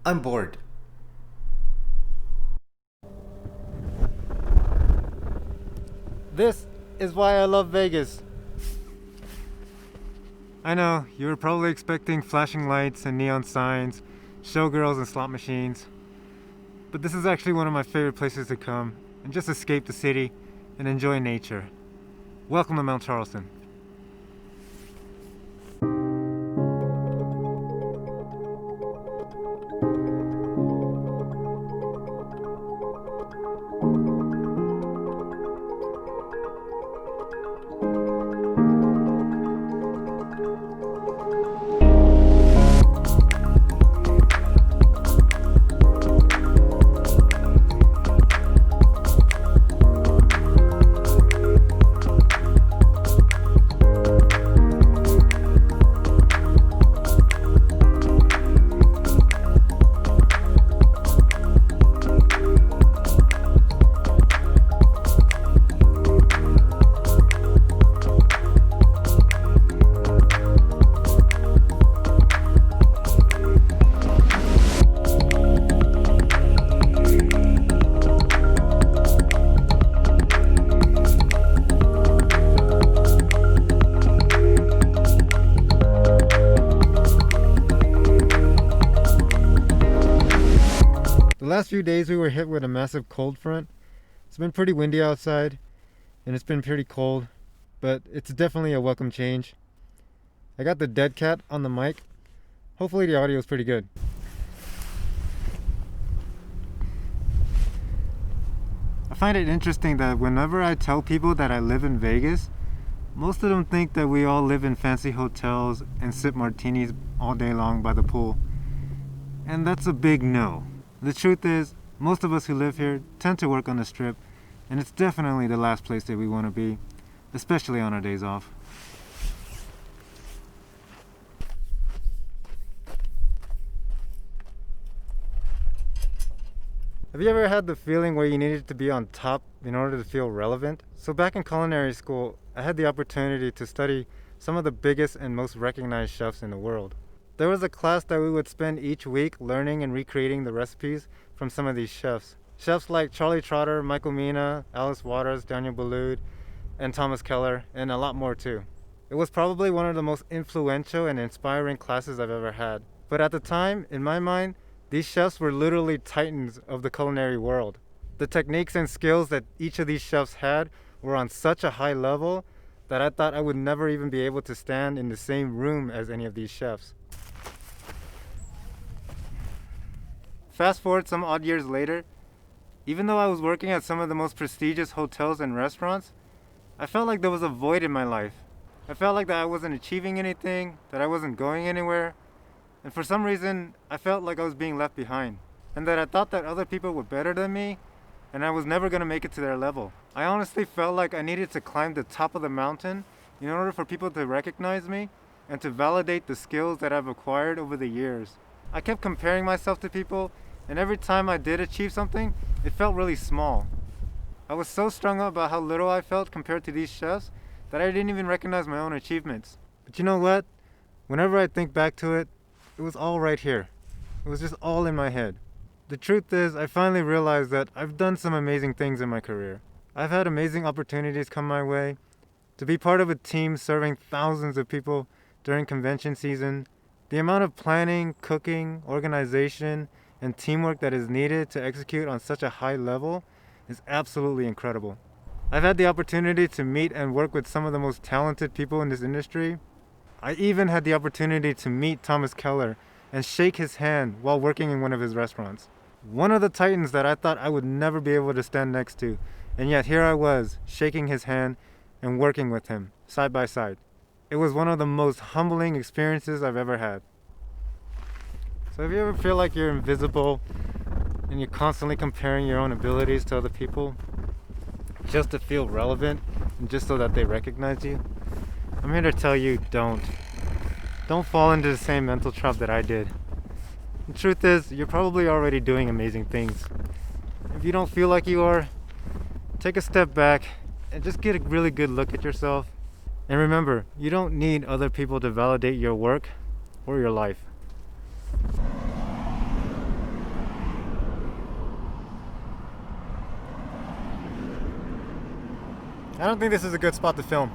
I'm bored. This is why I love Vegas. I know, you were probably expecting flashing lights and neon signs, showgirls and slot machines. But this is actually one of my favorite places to come and just escape the city and enjoy nature. Welcome to Mount Charleston. The last few days we were hit with a massive cold front. It's been pretty windy outside and it's been pretty cold, but it's definitely a welcome change. I got the dead cat on the mic. Hopefully the audio is pretty good. I find it interesting that whenever I tell people that I live in Vegas, most of them think that we all live in fancy hotels and sip martinis all day long by the pool. And that's a big no. The truth is, most of us who live here tend to work on the strip, and it's definitely the last place that we want to be, especially on our days off. Have you ever had the feeling where you needed to be on top in order to feel relevant? So back in culinary school, I had the opportunity to study some of the biggest and most recognized chefs in the world. There was a class that we would spend each week learning and recreating the recipes from some of these chefs. Chefs like Charlie Trotter, Michael Mina, Alice Waters, Daniel Boulud, and Thomas Keller, and a lot more too. It was probably one of the most influential and inspiring classes I've ever had. But at the time, in my mind, these chefs were literally titans of the culinary world. The techniques and skills that each of these chefs had were on such a high level that I thought I would never even be able to stand in the same room as any of these chefs. Fast forward some odd years later, even though I was working at some of the most prestigious hotels and restaurants, I felt like there was a void in my life. I felt like that I wasn't achieving anything, that I wasn't going anywhere, and for some reason, I felt like I was being left behind, and that I thought that other people were better than me, and I was never going to make it to their level. I honestly felt like I needed to climb the top of the mountain in order for people to recognize me and to validate the skills that I've acquired over the years. I kept comparing myself to people, and every time I did achieve something, it felt really small. I was so strung up about how little I felt compared to these chefs that I didn't even recognize my own achievements. But you know what? Whenever I think back to it, it was all right here. It was just all in my head. The truth is, I finally realized that I've done some amazing things in my career. I've had amazing opportunities come my way. To be part of a team serving thousands of people during convention season, the amount of planning, cooking, organization, and teamwork that is needed to execute on such a high level is absolutely incredible. I've had the opportunity to meet and work with some of the most talented people in this industry. I even had the opportunity to meet Thomas Keller and shake his hand while working in one of his restaurants. One of the titans that I thought I would never be able to stand next to, and yet here I was, shaking his hand and working with him, side by side. It was one of the most humbling experiences I've ever had. So if you ever feel like you're invisible and you're constantly comparing your own abilities to other people just to feel relevant and just so that they recognize you, I'm here to tell you, don't. Don't fall into the same mental trap that I did. The truth is, you're probably already doing amazing things. If you don't feel like you are, take a step back and just get a really good look at yourself. And remember, you don't need other people to validate your work or your life. I don't think this is a good spot to film.